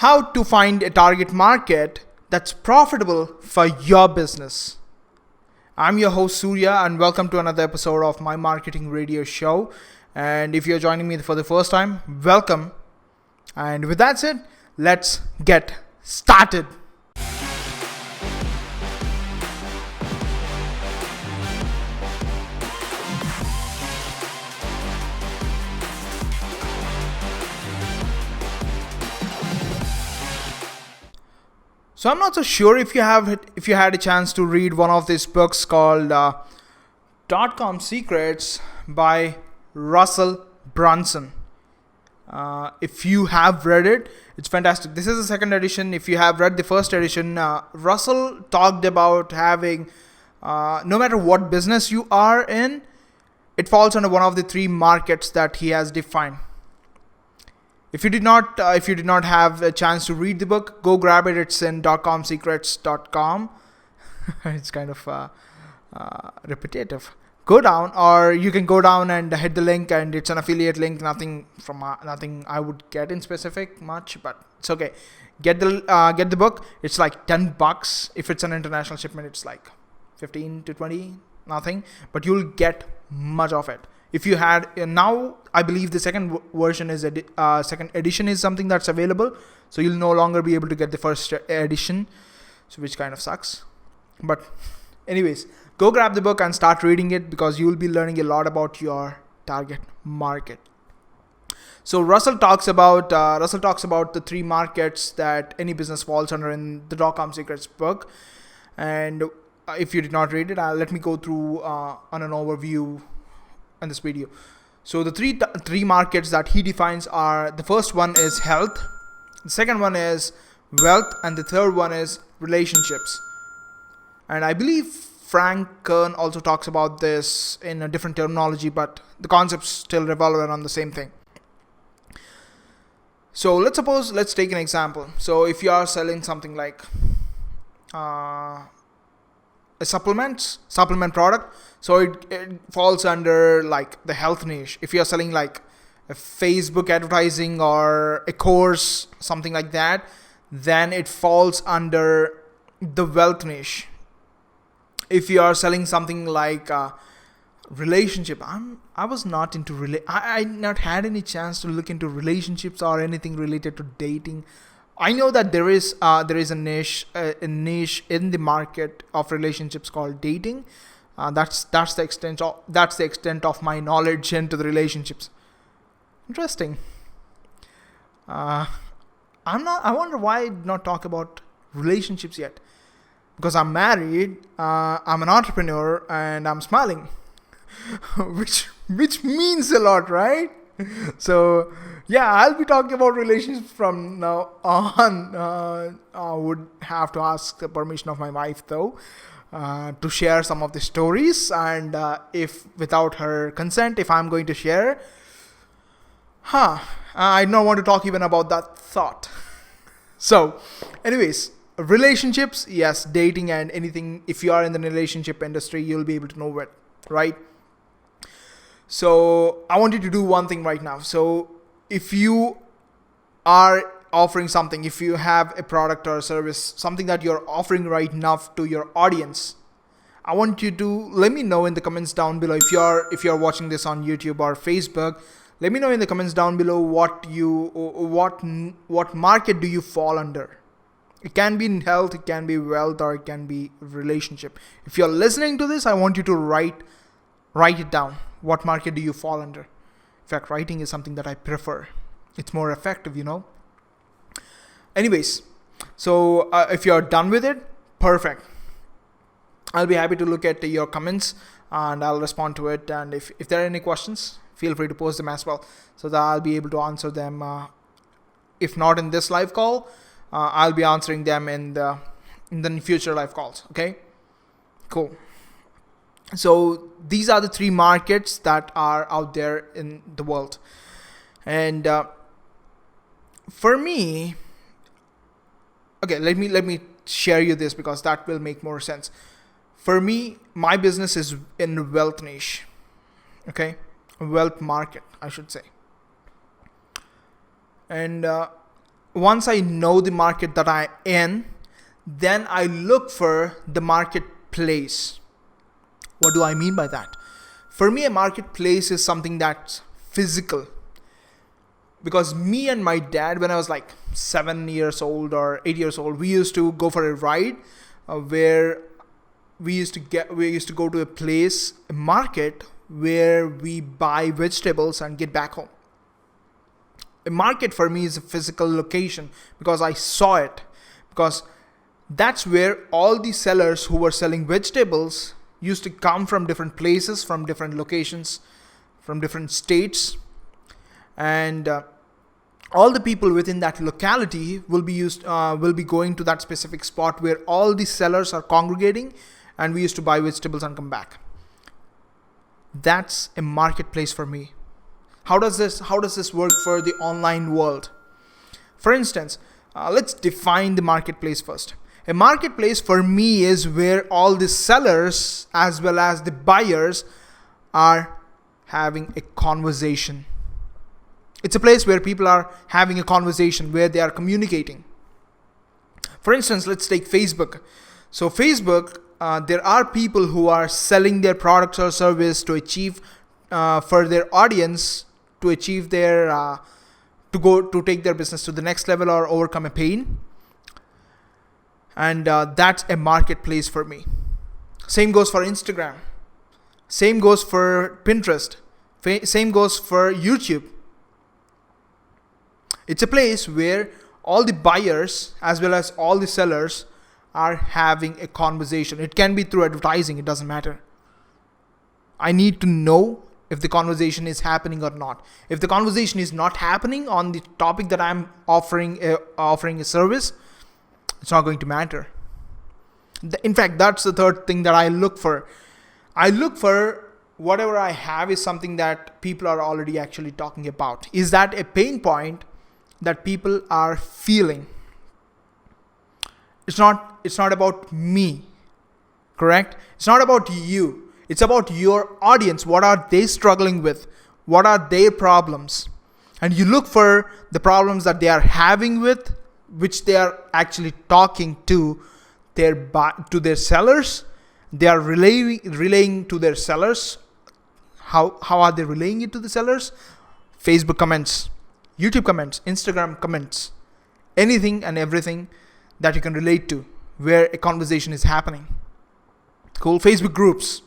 how to find a target market that's profitable for your business. I'm your host Surya, and welcome to another episode of my marketing radio show. And if you're joining me for the first time, welcome. And with that said, let's get started. So I'm not so sure if you had a chance to read one of these books called .com Secrets by Russell Brunson. If you have read it, it's fantastic. This is the second edition. If you have read the first edition, Russell talked about having, no matter what business you are in, it falls under one of the three markets that he has defined. If you did not have a chance to read the book, go grab it. It's in .comsecrets.com. It's kind of repetitive. Go down, or you can go down and hit the link, and it's an affiliate link. Nothing I would get in specific much, but it's okay. Get the book. It's like $10. If it's an international shipment, it's like 15 to 20. Nothing, but you'll get much of it. If you had now, I believe the second version is second edition is something that's available, so you'll no longer be able to get the first edition, so which kind of sucks. But anyways, go grab the book and start reading it, because you will be learning a lot about your target market. So Russell talks about the three markets that any business falls under in the .com Secrets book, and if you did not read it, let me go through on an overview in this video. So the three markets that he defines are: the first one is health, the second one is wealth, and the third one is relationships. And I believe Frank Kern also talks about this in a different terminology, but the concepts still revolve around the same thing. So let's take an example. So if you are selling something like a supplement product, so it falls under like the health niche. If you're selling like a Facebook advertising or a course, something like that, then it falls under the wealth niche. If you are selling something like relationship, I was not into I not had any chance to look into relationships or anything related to dating. I know that there is a niche in the market of relationships called dating. That's the extent of my knowledge into the relationships. Interesting. I wonder why I did not talk about relationships yet. Because I'm married, I'm an entrepreneur, and I'm smiling, which means a lot, right? So yeah, I'll be talking about relationships from now on. I would have to ask the permission of my wife though, to share some of the stories, and if without her consent, if I'm going to share, I don't want to talk even about that thought. So anyways, relationships, yes, dating and anything. If you are in the relationship industry, you'll be able to know it, right? So I want you to do one thing right now. So if you are offering something, if you have a product or a service, something that you're offering right now to your audience, I want you to let me know in the comments down below. If you're watching this on YouTube or Facebook, let me know in the comments down below what market do you fall under. It can be in health, it can be wealth, or it can be relationship. If you're listening to this, I want you to write it down. What market do you fall under? In fact, writing is something that I prefer. It's more effective, Anyways, so if you're done with it, perfect. I'll be happy to look at your comments and I'll respond to it. And if there are any questions, feel free to post them as well, so that I'll be able to answer them. If not in this live call, I'll be answering them in the future live calls. Okay, cool. So these are the three markets that are out there in the world, and for me, okay, let me share you this, because that will make more sense. For me, my business is in wealth niche. Okay, wealth market, I should say. And once I know the market that I'm in, then I look for the marketplace. What do I mean by that? For me, a marketplace is something that's physical. Because me and my dad, when I was like 7 years old or 8 years old, we used to go for a ride where we used to go to a place, a market, where we buy vegetables and get back home. A market for me is a physical location because I saw it. Because that's where all the sellers who were selling vegetables used to come from different places, from different locations, from different states. And all the people within that locality will be going to that specific spot where all the sellers are congregating, and we used to buy vegetables and come back. That's a marketplace for me. How does this work for the online world? For instance, let's define the marketplace first. A marketplace for me is where all the sellers as well as the buyers are having a conversation. It's a place where people are having a conversation, where they are communicating. For instance, let's take Facebook. So Facebook, there are people who are selling their products or service to achieve, for their audience, to achieve their, to take their business to the next level or overcome a pain. And that's a marketplace for me. Same goes for Instagram. Same goes for Pinterest. Same goes for YouTube. It's a place where all the buyers as well as all the sellers are having a conversation. It can be through advertising, it doesn't matter. I need to know if the conversation is happening or not. If the conversation is not happening on the topic that I'm offering a service, it's not going to matter. In fact, that's the third thing that I look for. I look for whatever I have is something that people are already actually talking about. Is that a pain point that people are feeling? It's not about me, correct? It's not about you. It's about your audience. What are they struggling with? What are their problems? And you look for the problems that they are having with, which they are actually talking to their sellers. They are relaying to their sellers. How are they relaying it to the sellers? Facebook comments, YouTube comments, Instagram comments, anything and everything that you can relate to where a conversation is happening. Cool. Facebook groups,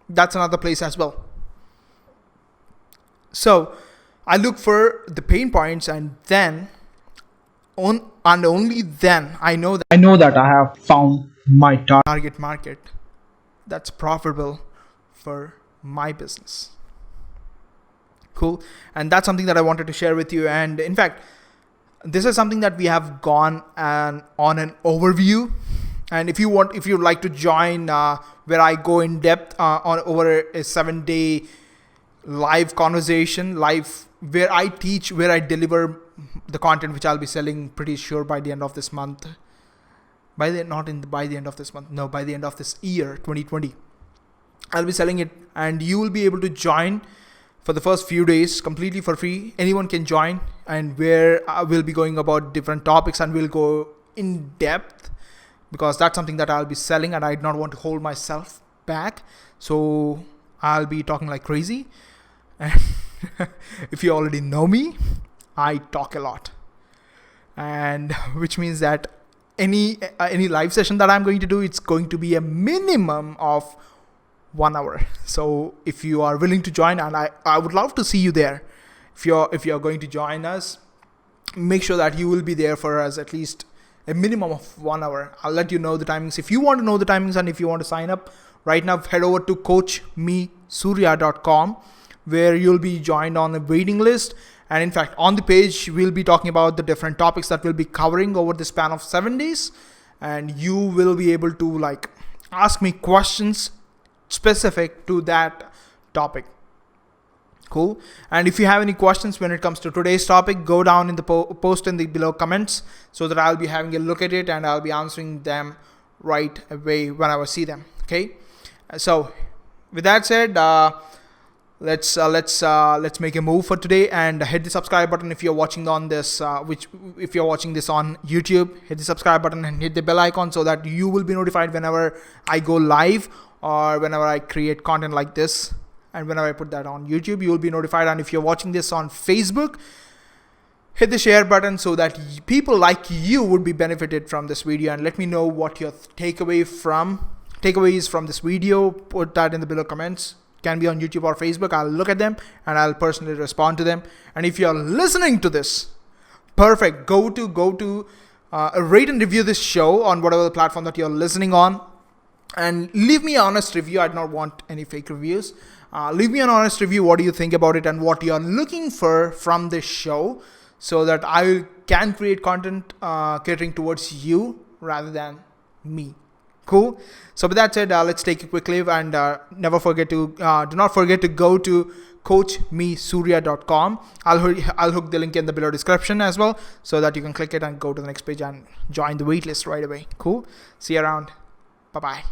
that's another place as well. So I look for the pain points, and then only then I know that I have found my target market that's profitable for my business. Cool. And that's something that I wanted to share with you. And in fact, this is something that we have gone on an overview. And if you'd like to join, where I go in depth over a 7-day live conversation, where I teach, where I deliver the content, which I'll be selling pretty sure by the end of this month. By the end of this year, 2020. I'll be selling it, and you will be able to join for the first few days completely for free. Anyone can join, and where I will be going about different topics, and we'll go in depth, because that's something that I'll be selling, and I do not want to hold myself back. So I'll be talking like crazy. And if you already know me, I talk a lot, and which means that any live session that I'm going to do, it's going to be a minimum of 1 hour. So if you are willing to join, and I would love to see you there. If you're going to join us, make sure that you will be there for us at least a minimum of 1 hour. I'll let you know the timings. If you want to know the timings and if you want to sign up right now, head over to coachmesurya.com, where you'll be joined on a waiting list. And in fact, on the page, we'll be talking about the different topics that we'll be covering over the span of 7 days. And you will be able to ask me questions specific to that topic. Cool. And if you have any questions when it comes to today's topic, go down in the post in the below comments, so that I'll be having a look at it and I'll be answering them right away when I see them. Okay. So with that said, let's make a move for today and hit the subscribe button if you're watching on this if you're watching this on YouTube. Hit the subscribe button and hit the bell icon so that you will be notified whenever I go live or whenever I create content like this, and whenever I put that on YouTube you will be notified. And if you're watching this on Facebook, hit the share button so that people like you would be benefited from this video, and let me know what your takeaways from this video. Put that in the below comments. Can be on YouTube or Facebook. I'll look at them and I'll personally respond to them. And if you're listening to this, perfect. Go to rate and review this show on whatever the platform that you're listening on, and leave me an honest review. I do not want any fake reviews. Leave me an honest review. What do you think about it and what you're looking for from this show, so that I can create content catering towards you rather than me. Cool. So with that said, let's take a quick leave, and do not forget to go to coachmesurya.com. I'll hook the link in the below description as well, so that you can click it and go to the next page and join the waitlist right away. Cool. See you around. Bye bye.